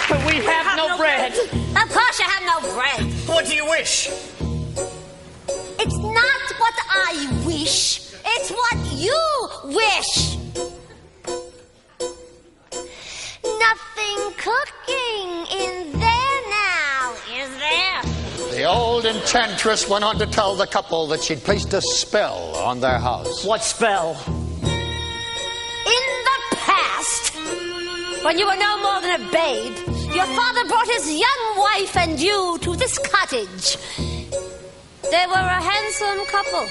But we have no bread. Of course you have no bread. What do you wish? It's not what I wish. It's what you wish. Nothing cooking in there now, is there? The old enchantress went on to tell the couple that she'd placed a spell on their house. What spell? In the past, when you were no more than a babe, your father brought his young wife and you to this cottage. They were a handsome couple,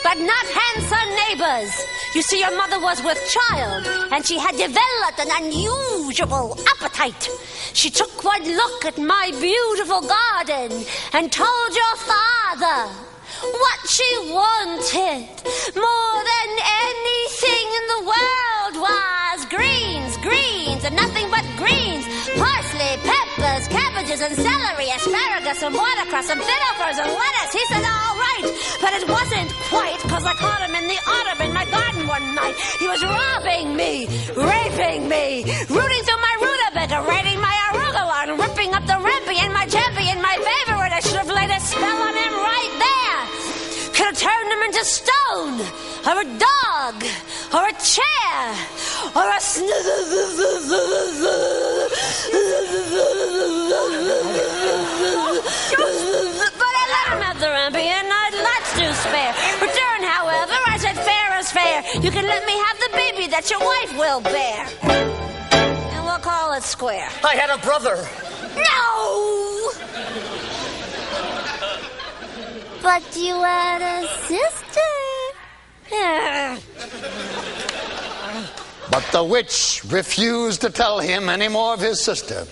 but not handsome neighbors. You see, your mother was with child, and she had developed an unusual appetite. She took one look at my beautiful garden and told your father what she wanted more than anything in the world was greens, greens, and nothing but greens. Parsley, peppers, cabbages, and celery, asparagus, and watercress, and finifers, and lettuce. He said, all right, but it wasn't quite, because I caught him in the autumn in my garden one night. He was robbing me, raping me, rooting through my rutabaga, raiding my arugula, and ripping up the rimpy and my champy and my favorite. I should have laid a spell on him right there. Could have turned him into stone, or a dog, or a chair, or a But I let him have the rumpy, and I'd lots to spare. Return, however, I said fair is fair. You can let me have the baby that your wife will bear, and we'll call it square. I had a brother. No! But you had a sister. But the witch refused to tell him any more of his sister.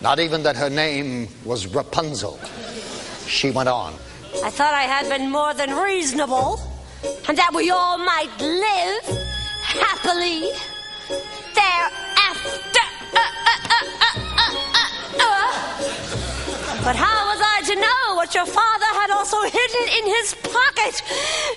Not even that her name was Rapunzel. She went on. I thought I had been more than reasonable, and that we all might live happily thereafter. But how was I to know what your father had also hidden in his pocket?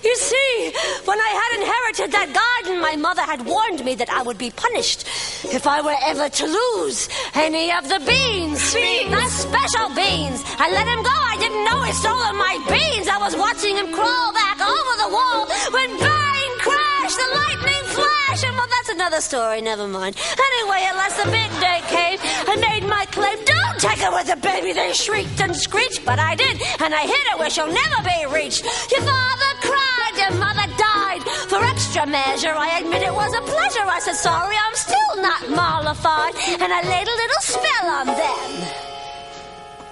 You see, when I had inherited that garden, my mother had warned me that I would be punished if I were ever to lose any of the beans. The special beans. I let him go. I didn't know he stole my beans. I was watching him crawl back over the wall when bang, crash, the lightning flash. And well, that's another story. Never mind. Anyway, at last the big day came. I made my claim. Don't take her with the baby, they shrieked and screeched, but I did, and I hid her where she'll never be reached. Your father cried, your mother died. For extra measure, I admit it was a pleasure. I said, sorry, I'm still not mollified, and I laid a little spell on them.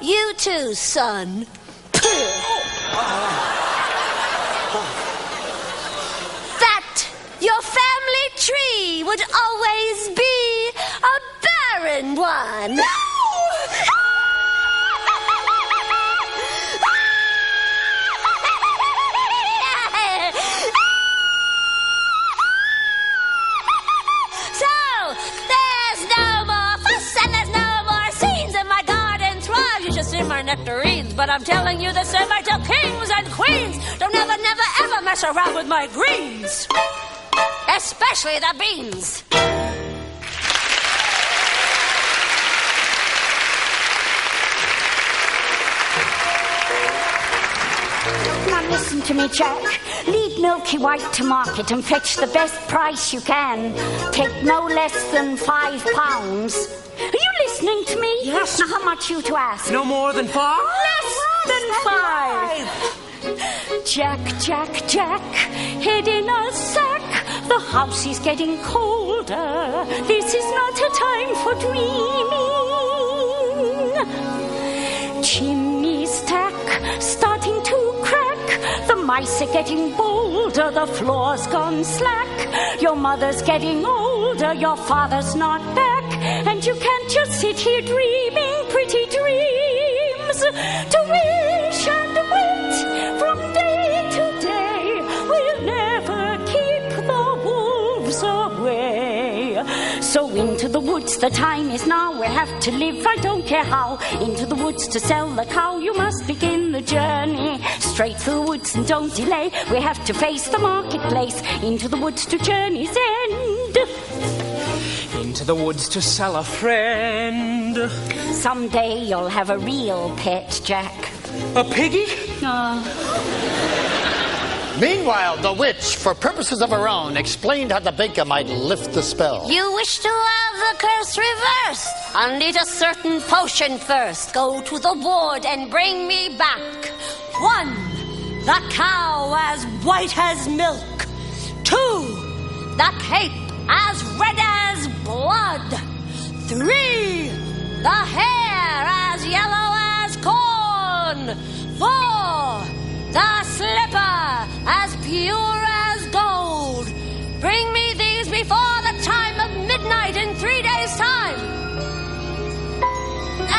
You too, son. That your family tree would always be a barren one. My nectarines, but I'm telling you the same I tell kings and queens. Don't never, never, ever mess around with my greens, especially the beans. Now listen to me, Jack. Lead Milky White to market and fetch the best price you can. Take no less than £5. Are you listening to me? Yes. Now, how much you to ask? No more than 5? Less than 5. Jack, Jack, Jack, head in a sack. The house is getting colder. This is not a time for dreaming. Chimney stack starting to crack. The mice are getting bolder. The floor's gone slack. Your mother's getting older. Your father's not back. And you can't just sit here dreaming pretty dreams. To wish and wait from day to day will never keep the wolves away. So into the woods woods, the time is now. We have to live, I don't care how. Into the woods to sell the cow, you must begin the journey. Straight through the woods and don't delay. We have to face the marketplace. Into the woods to journey's end. Into the woods to sell a friend. Someday you'll have a real pet, Jack. A piggy? Meanwhile, the witch, for purposes of her own, explained how the baker might lift the spell. You wish to have the curse reversed? I'll need a certain potion first. Go to the ward and bring me back. 1, the cow as white as milk. 2, the cape as red as blood. 3, the hair as yellow as corn. 4, the slipper as pure as gold. Bring me these before the time of midnight in 3 days' time.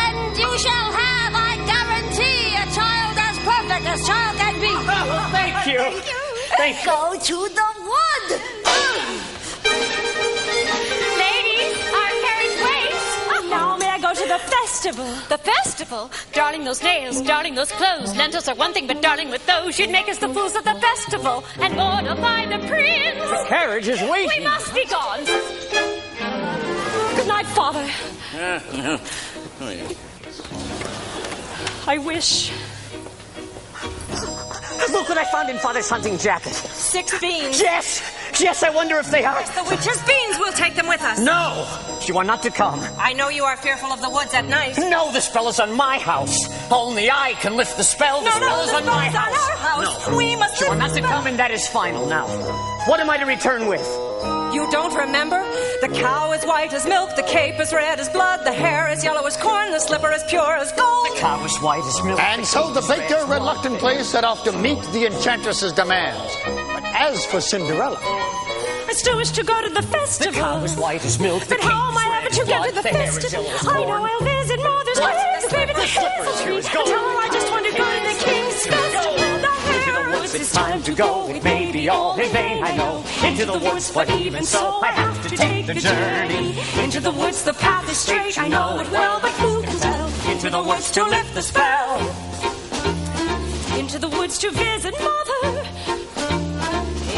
And you shall have, I guarantee, a child as perfect as child can be. Oh, thank you. Thank you. Go to the wood. Ladies, our carriage waits. Now may I go to the festival? The festival? Darling, those nails, darling, those clothes. Lentils are one thing, but darling, with those, you'd make us the fools of the festival and mortify the prince. The carriage is waiting. We must be gone. Good night, Father. I wish. Look what I found in Father's hunting jacket. 6 beans. Yes, I wonder if they are. The witch's beans. We'll take them with us. No, you are not to come. I know you are fearful of the woods at night. No, the spell is on my house. Only I can lift the spell. The spell is on my house. Our house. No. We must You are lift not the to spell. come, and that is final now. What am I to return with? You don't remember? The cow is white as milk, the cape is red as blood, the hair is yellow as corn, the slipper is pure as gold. The cow is white as milk. And so the baker reluctantly set off to meet the enchantress's demands. But as for Cinderella, I still wish to go to the festival. The cow is white as milk. But how am I ever to get to the festival? I know I'll visit Mother's Wings, baby, the slippers me. Tell her I just want to go to the King's Festival. The hair woods, it's time to go. It may be all in vain, I know. Into the woods, but even so, I have to take the journey. Into the woods, the path is straight, I know it well, but who can tell? Into the woods to lift the spell. Into the woods to visit Mother.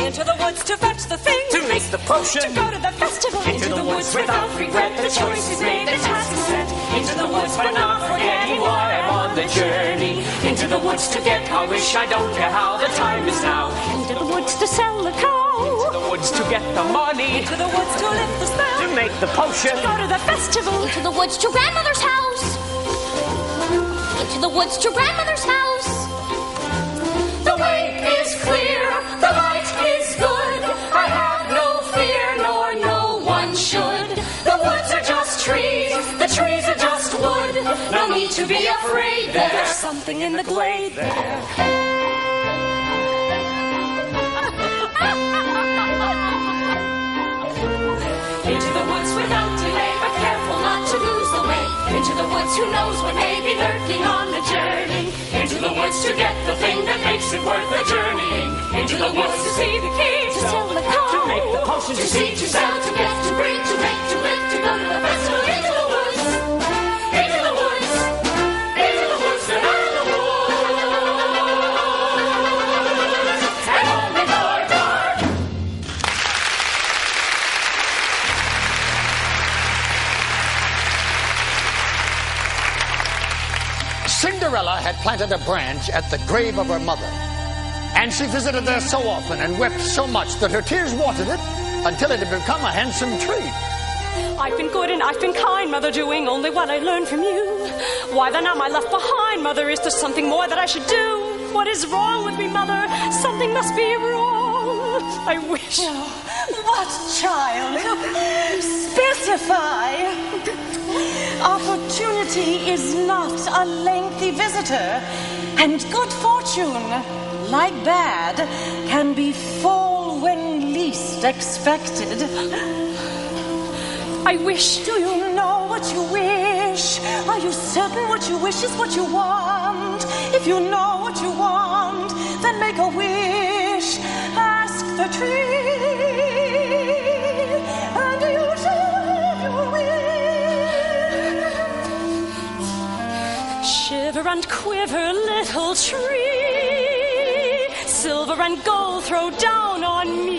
Into the woods to fetch the thing. To make the potion. To go to the festival. Into the woods without regret. The choice is made, the task is set. Into the woods but not forgetting why I'm on the journey. Into the woods to get, I wish I don't care how. The time is now. Into the woods to sell the cow. Into the woods to get the money. To the woods to lift the spell. To make the potion. Go to the festival. Into the woods to grandmother's house. Into the woods to grandmother's house. The way is clear, the light is good. I have no fear, nor no one should. The woods are just trees, the trees are just wood. No need to be afraid, there's something in the glade there. Into the woods without delay, but careful not to lose the way. Into the woods, who knows what may be lurking on the journey. Into the woods to get the thing that makes it worth the journeying. Into the woods to see the king, to sell the cow, To make the potion. to see, to sell, to get, to bring, to make, to live, to go to the festival. Into the woods, into the woods, into the woods and out of the woods. And home before dark. Cinderella had planted a branch at the grave of her mother. And she visited there so often and wept so much that her tears watered it until it had become a handsome tree. I've been good and I've been kind, Mother, doing only what I learned from you. Why then am I left behind, Mother? Is there something more that I should do? What is wrong with me, Mother? Something must be wrong. I wish. What, child? Specify. Opportunity is not a lengthy visitor, and good fortune, like bad, can befall when least expected. I wish. Do you know what you wish? Are you certain what you wish is what you want? If you know what you want, then make a wish. Ask the tree, and you shall have your wish. and quiver, little tree. Silver and gold throw down on me.